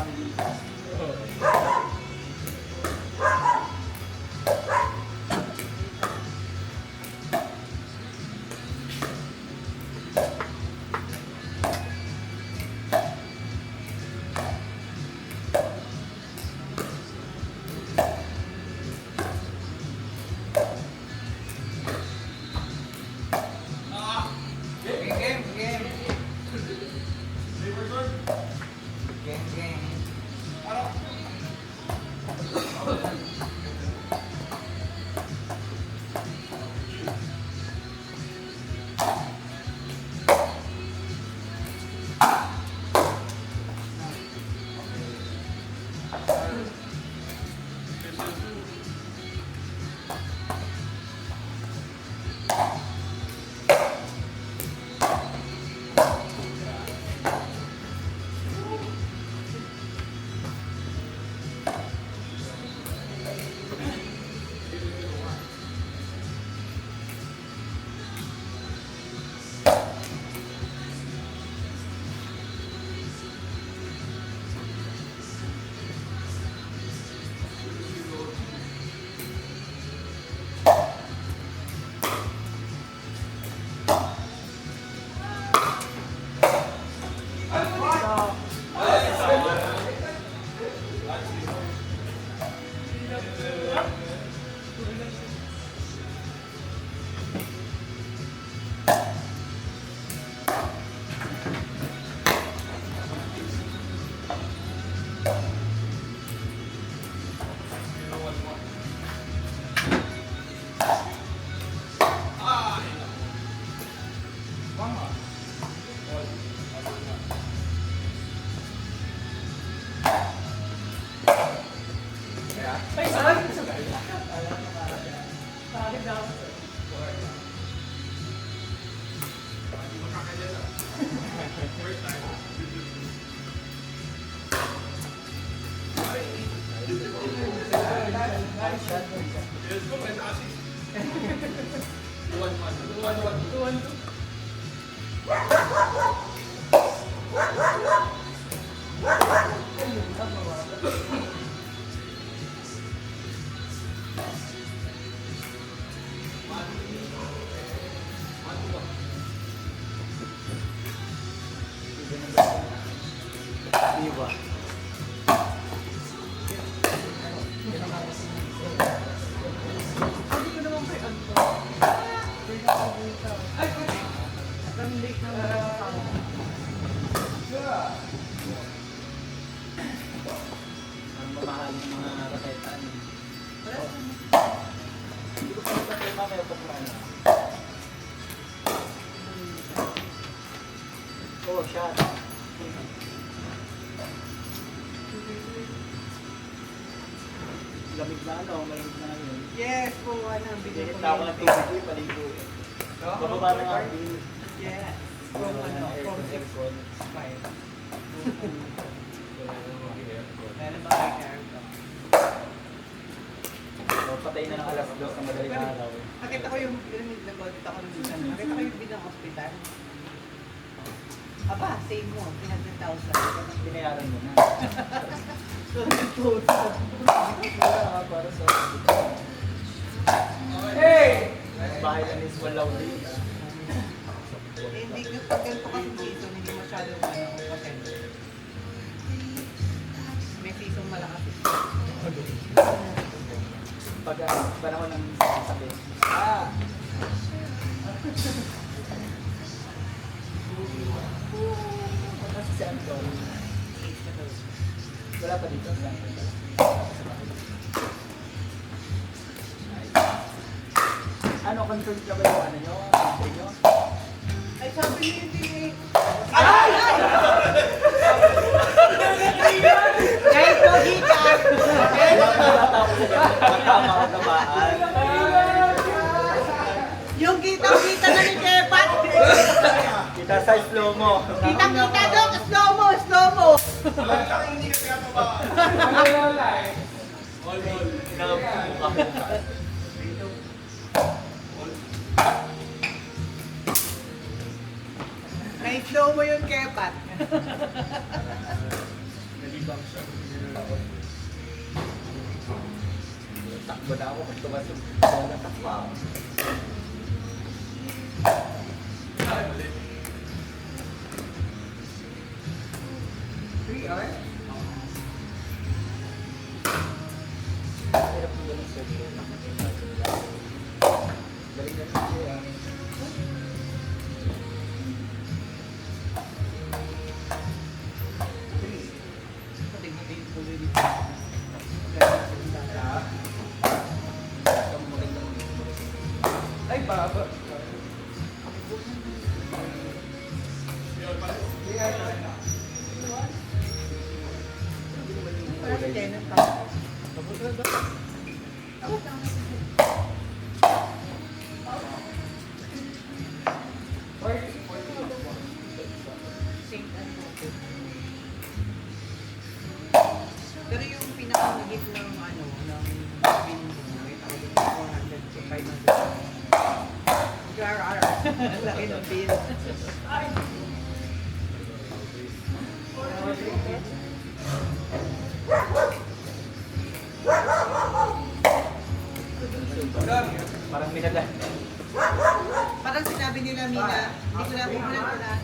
family. Diba? Ang mamahal ng mga raketan. Hindi ko pa ito mamaya pagkano. Oh, shot. Lamig na ano, malamig na yun. Yes, po, ano, bigay ko Hindi ako ng tubig, paligo eh. Bababa na nga ang bill. Yes. From ano, from 6.5. Meron ba kayo aircon? So, patay na ng alas 2 ng madaling araw. Nakita ko yung nag-audit ako ng bilang. Nakita ko yung bilang hospital. Aba, save mo, 300,000. Binayaran mo na. So, nag-close. Wala para sa Hey! bahay na is walaw din. Hindi ko pag ganito kasi season, hindi masyadong ano, pasensya. May season malakas. Pag panahon ng sakit. Kasi si Anton, wala pa dito sa Anton. Ano, confirm ka ba yung ano nyo? Country nyo? Ay, sabi niyo hindi. Kahit pogi ka. Tama ka tamaan. Yung kitang-kita na ni Kepat. Kita sa slow mo. Kitang-kita doon, slow mo, slow mo. Na-slow mo yung Kepat. timbang siya. Nilulakot. Takbo na ako kung tumasok. Wala takbo ako. Ay, ulit. 3 hours? Hirap mo ganun sa iyo. Galing na siya. Ay, baba. Parang si tenant ka. Pero yung pinaka-higit ng ano, ng bill mo, may tawag yung 400 to 500. GRR. Ang laki ng bill. Parang minala. Parang sinabi nila, Mina, hindi ko na pinagkulaan.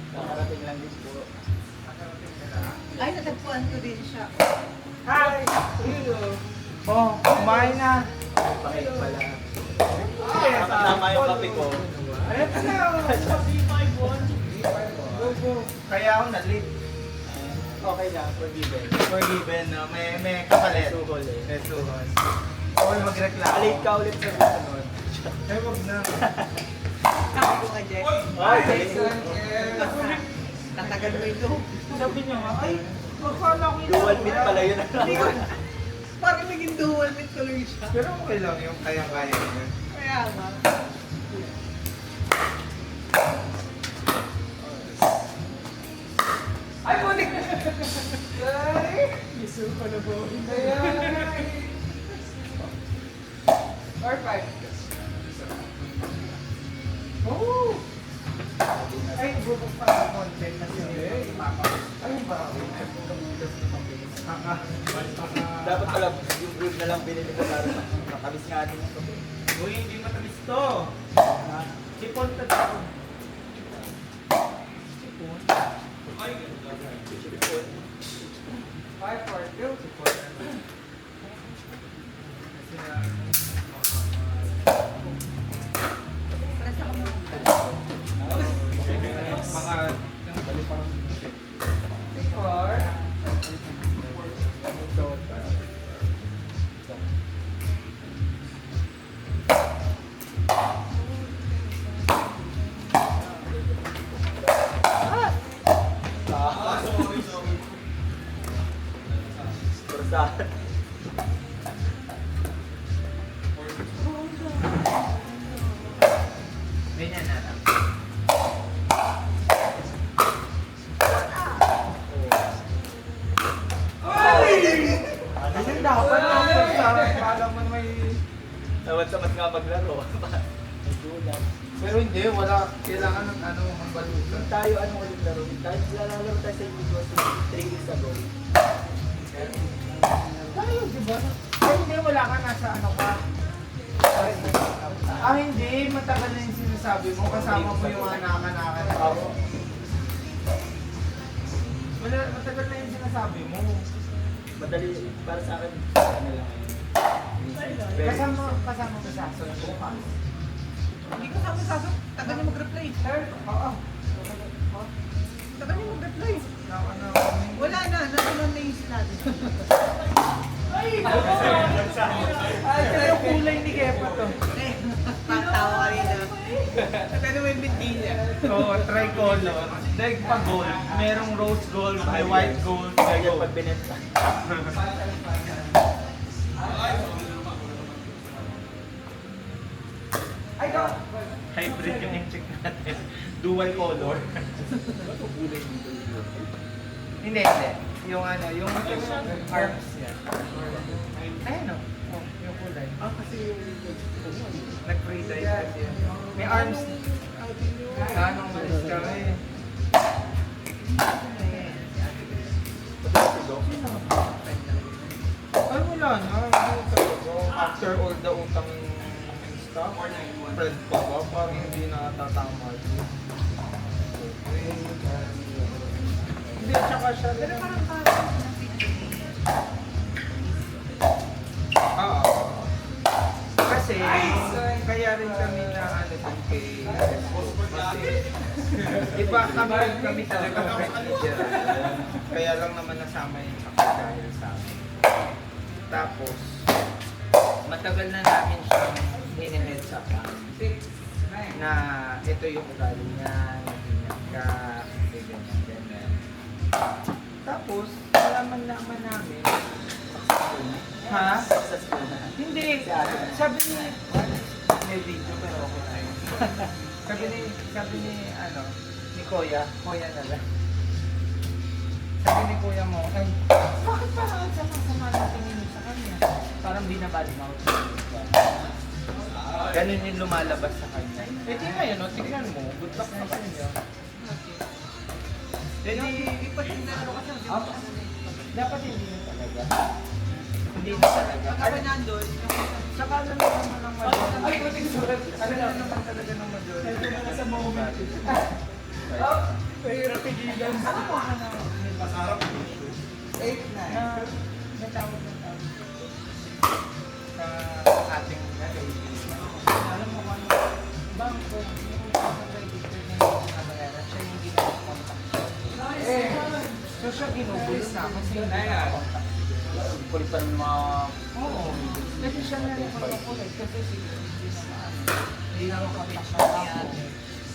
Nakarating lang din po. Ay, natagpuan ko din siya. Hi! Oh, kumain na. Pakit pala. Tama yung kape ko. Ayun na. Go, go. Kaya ako na-late. Okay lang, forgiven. Forgiven, no? May kapalit. Suhol eh. May suhol. Huwag magreklamo. Late ka ulit sa susunod. Ay, wag na. Sabi ko ka, Jeff. Ay, Tatagal mo ito. Sabi niya nga, ay, akala ko yun. dual meat pala yun. Hindi ko, parang naging dual meat tuloy siya. Pero okay lang yung kaya-kaya niya. Kaya nga. Ay, bulik! Ay! Isu ko na po. Kaya or 5. Oh! Ay, bubuk pa sa content kasi. Ay, ba? Dapat pala yung brood na lang binili ko para matamis nga din yung kape. Uy, hindi matamis to. Sipon to to. Sipon. Ay, Sipon. 5 for 2. Sipon. Para sa mga. Mga or Kursahan. ganyan na lang. Kasi dapat ang kala mo na may... Tawad-samad nga maglaro. May gulat. Pero hindi, wala. Kailangan ng ano, ang balutan. Tayo, ano ulit laro? Tayo, lalaro tayo sa YouTube 3 weeks ago. Tayo, di ba? Ay, hindi, wala ka nasa ano ka. Ah, hindi. Matagal na yung sinasabi mo. Kasama mo yung anak-anakan. Ako. Wala, matagal na yung sinasabi mo. Madali, para sa akin, ano lang yun. Kasama mo sa aso. Hindi ko sabi sasok. Tagal niya mag-reply. Sir, oo. Tagal niya mag-reply. Ano, Wala na. Nakunan na yung sinabi. Ay, ito yung kulay ni Kepa to. Eh, tatawa ka rin na. Pero may binti niya. Oo, tricolor. Like pa gold. Merong rose gold, may white gold, may Kaya gold. pag binenta. Ay, go! Hybrid yung in-check natin. Dual color. Hindi, hindi. Yung ano, yung arms niya. Ayan o. Oh, yung kulay. Ah, kasi yung... Nag-free dye kasi yan. May arms. Anong malis ka eh. Dok? Ay, wala na. Hindi talaga. After all the utang and stuff, friend pa ba? Parang hindi na tatama yun. Okay. Hindi, tsaka siya Pero rin. parang parang ng picture ni Oo. Kasi, kaya rin kami na ano dun kay kasi, iba kami talaga manager. Kaya lang naman nasama yung ako dahil sa amin. Tapos, matagal na namin siyang hiniheads up na ito yung ugali niya, ganyan ka, ganyan. Tapos, malaman namin, ha? Successful na. Hindi. Sabi ni, may video pero okay na yun. sabi ni, ano, ni Kuya na lang. Sabi ni Kuya mo, ay, bakit parang ang sama-sama natin yun sa kanya? Parang binabali mo. Ganun yung lumalabas sa kanya. Eh di ngayon, no, tignan mo, good luck na sa inyo. Eh di, dapat hindi na talaga. Hindi na talaga. Ako nandun. Saka na naman ng majority. Ay, pati sulat. Ano na naman talaga ng majority. Ito na sa moment. Mahirap pigilan. Ano mo ka na masarap? 8 na. Natawag sa ating kaibigan. Alam mo kung ano, bangko, yung register na yung nakabayaran, siya yung ginawa-contact. So siya ginugulis na kasi yung ginawa-contact. Kulit pa ng mga... Oo. Kasi siya na rin magpapulit kasi hindi na makakontak na ako.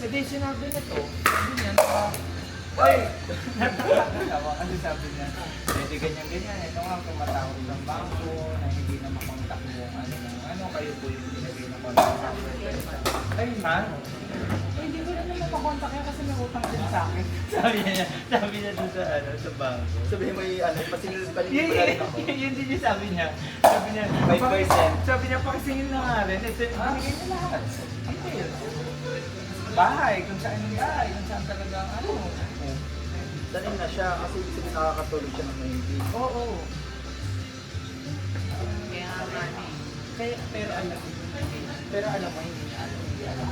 Eh di sinabi nito, sabi niya na, ay! Natatawa kasi sabi niya, hindi ganyan-ganyan, ito nga tumatawag ng bangko na hindi na makontak yung ano, kayo po yung binigay na contact number. Ay, ha? Eh, hindi ko na naman makontak yan kasi may utang din sa akin. sabi niya doon sa bangko. Sabihin mo yung ano, pasingil pa rin ako. Yun din yung sabi niya. Sabi niya, 5%. sabi niya, pakisingil na nga rin. Ito, binigay niya lahat. Detail. Bahay, kung saan yung bahay, kung saan talaga ang ano. Daling na siya kasi nakakatulog siya ng mahindi. Oo. Kaya nga eh. Kaya, pero alam mo, hindi niya alam. Hindi alam.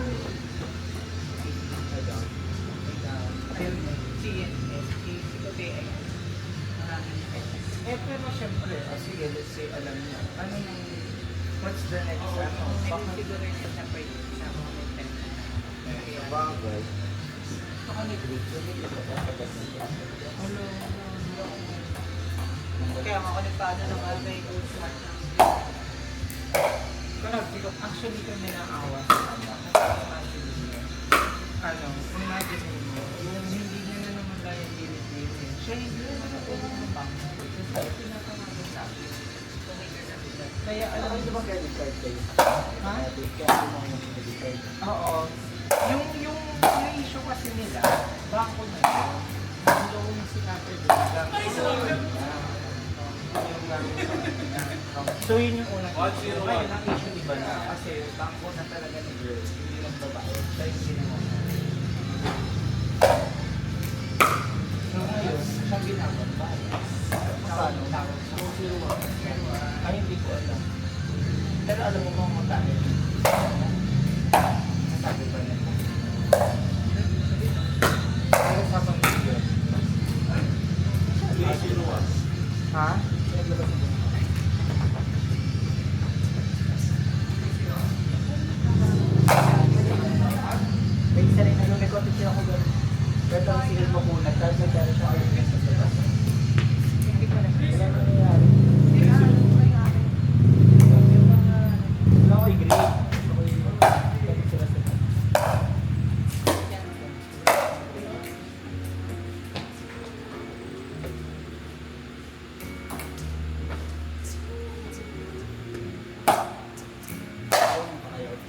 Ayun yun. Eh, pero syempre, sige, let's say, alam niya. Ano yung, what's the next, ano? Baka Siguro yun yung separate sa mga time. Bagay. baka nag-reach. Hello. Kaya mga konipado ng mga may good smart na. Actually kami naawa sa kanya. Ano, imagine mo, yung hindi niya na naman dahil pilit-pilit. Siya hindi naman natulong ng bangko. Kasi pinatamagan sa akin. Kaya alam Ano mo, ba credit card kayo? ha? Kaya mo yung credit card. Oo. Yung issue kasi nila, bangko na yun. Yung loan sinabi nila. Ay, so yun yung unang issue. Ngayon ang issue iba na kasi bangko na talaga ni girl. Hindi magbabayad. Siya yung ginawa. So ngayon, siyang ginagawa. Saan? Ay, hindi ko alam. Pero alam mo kung magkano. Sabi ba nila? Pero sa pamilya. Ha? May isa rin may content siya ako doon. Pero ang singil mo po, nagkaroon siya ay Hindi ko na. wala na nangyari. Okay, great. Okay, kapit sila sa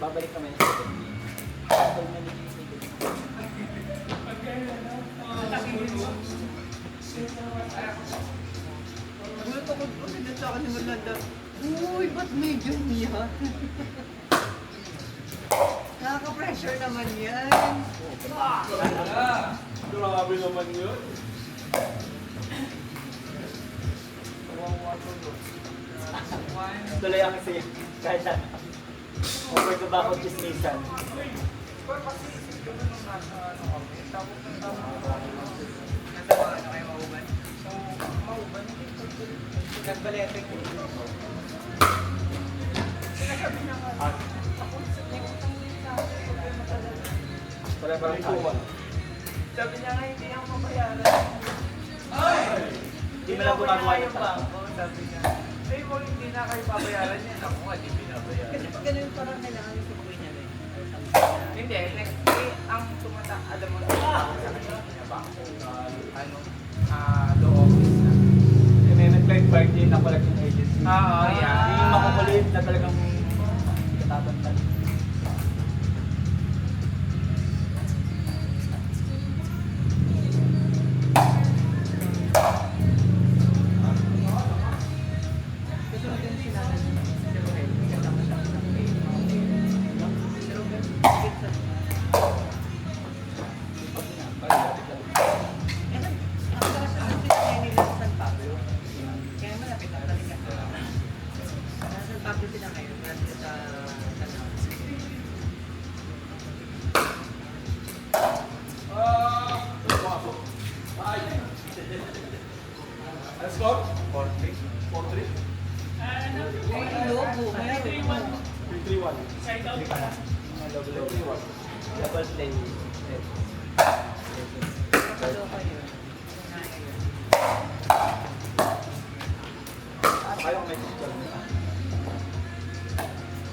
babalik kami sa 17. Gulat ako doon, hindi sa akin yung malanda. Uy, ba't may ganyan? Nakaka-pressure naman yan. Grabe naman yun. Tuloy ako sa'yo. Kahit na. Over to back of chismisan. Pero kasi isip ko na nung nasa ano kami, tapos ng tama ko. Nasa mga ano kayo mauban. So, mauban, hindi ko tuloy. Nagbalete ko. Sinasabi niya nga, Ah, ako sa niya utang din sa akin, problema talaga. wala pa rin tuwan. Sabi niya nga, hindi ako mabayaran. Hindi mo lang gumagawa yung ng bangko, sabi niya. Sabi mo, hindi na kayo babayaran yan. Ako nga, di binabayaran. Kasi pag ganun parang kailangan yung tukuin niya rin. Hindi, ang tumata, alam mo, ako sa kanya, bangko, ano, law office na. May third party na collection agency. Oo, yeah. Hindi yung makukulit na talagang katatantad. Gusto mo din sinabi niya. Si Rohel, may kasama siya sa may Si Rohel, higit sa... Eh, ang sarap sa kasi nila sa San Pablo. Kaya malapit ang talaga. Sa San Pablo sila ngayon, malapit sa San Pablo. Let's go. 4-3. 4-3. Ay, lobo. Kaya 3-3-1. Hindi ka na. Double 3-1. Double play. Nakaloka yun. Kunaya yun. Ayaw ko may picture nila.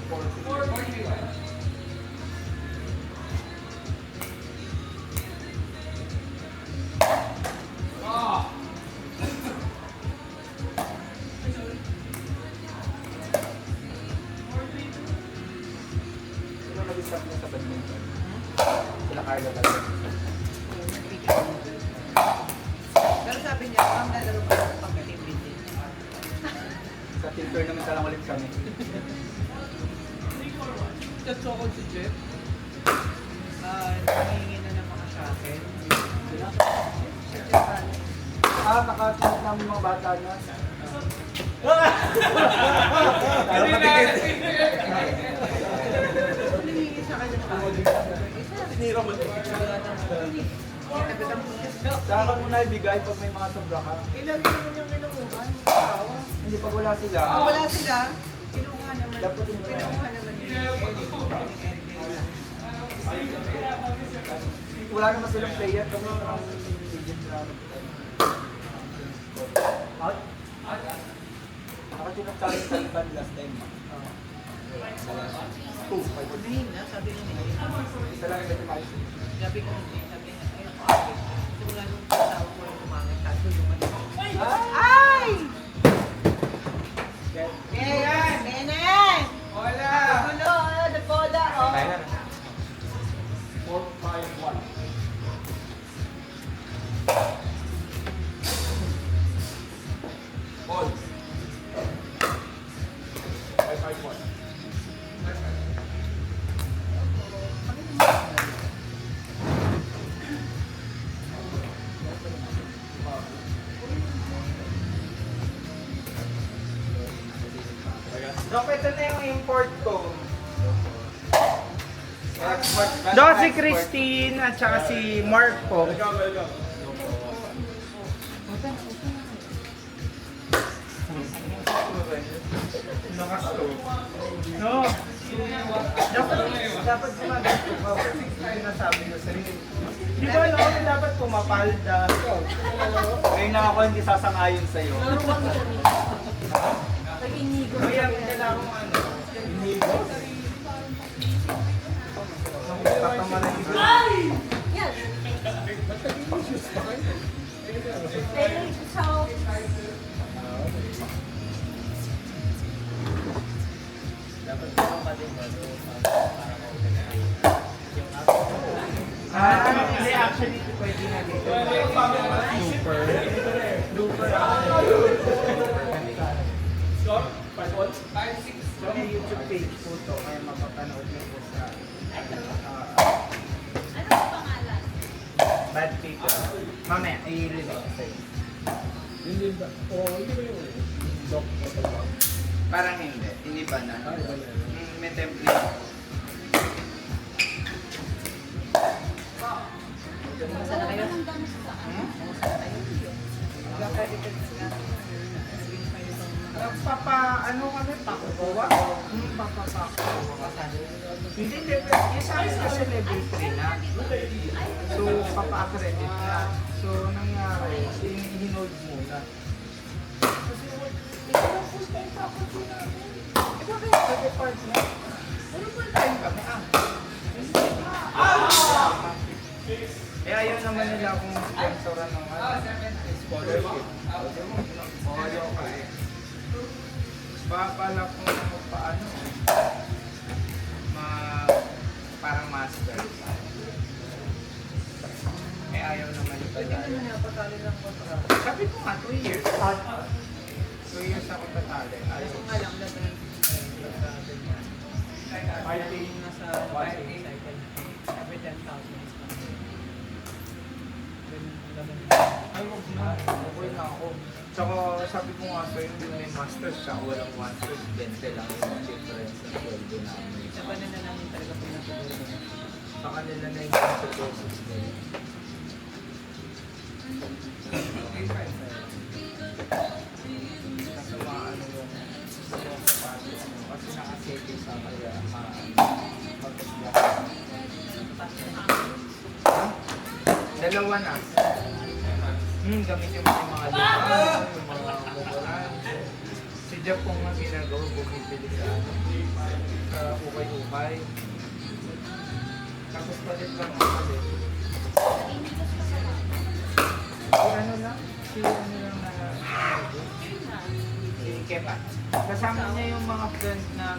4-3-1. Sino nag-start mo sa badminton? Sila Carla talaga. Pero sabi niya, ang lalaro pa ng pagka-team din. Sa team tournament na lang ulit kami. Katsoko si Jeff. Nangihingi na ng mga shuttle. Nakatulog namin mga bata na. Nangihingi sa kanya ng Tinira mo. Saka mo na ibigay pag may mga sobra ka. Ilagay naman yung minumuhan. Hindi pag wala sila. Kung wala sila, kinuha naman. Dapat yung Kinuha naman yun. Wala naman silang player. Kami ang agent na. Out? Nakatinag tayo sa iban last time. 2, 5, Mahina, sabi ko nila. isa lang yung maayos. Sabi ko nila, sabi niya, ayun po ate. Simula nung kasama ko yung umangit, kaso lumalik. Ay! Yes! Benen! Wala! Gulo, nagbola, oh. 4, 5, 1. Ball. 5, 5, 1. Dok, ito na yung import ko. Export. Do, si Christine at saka si Mark po. Welcome, welcome. No. Dapat gumaganto ka. Sinasabi ko sa'yo. Di ba no, dapat pumapalda. Ngayon na ako hindi sasangayon sa'yo. Kaya kailangan mo ano. Inigo. Tatama na inigo. Hindi, actually, pwede na dito. Super. Super. Score? 5-1? So, may YouTube page po to, kaya mapapanood niyo po sa Ano ang pangalan? Bad People. Mamaya, i-release ko sa'yo. Hindi ba? Oo, hindi ba yun? Doc, ito ba? Parang hindi pa na. Ay, iba na yun. May template. Kumusta na kayo? Kumusta na kayo? Magkakalitan sila. Ano kami, pakukuha? Papapakuha. Hindi, yung sa amin kasi level 3 na. So, papa-accredit na. So, nangyari, hinold muna. Ikaw kayo sa department? Ano full time kami? Eh, ayaw naman nila kung sponsoran ng scholarship. Ayaw ka eh. Pala kung paano parang masters. Eh, ayaw naman ito. Pwede naman napatali ng kontrata. Sabi ko nga, 2 years. 2 years ako tatali. Ayaw. Kung nga lang, lahat ng kontrata niya. Yung nasa cycle, every 10,000 is Ay, wag na. Okay na ako. Tsaka sabi ko nga sa'yo, hindi may masters siya. Walang masters. 20 lang yung difference ng sweldo namin. Sa banana namin talaga pinatulog. Sa kanila na yung consequences nila. Kasi maano yung sapatos mo. Kasi nakasete sa kaya mag-isla. Dalawa na. Gamitin mo yung mga lupa, yung mga buburan. Si Jeff kung nga ginagawa, bumibili sa ukay-ukay. Tapos palit lang ako palit. Si ano lang na si Kepa. Kasama niya yung mga friend na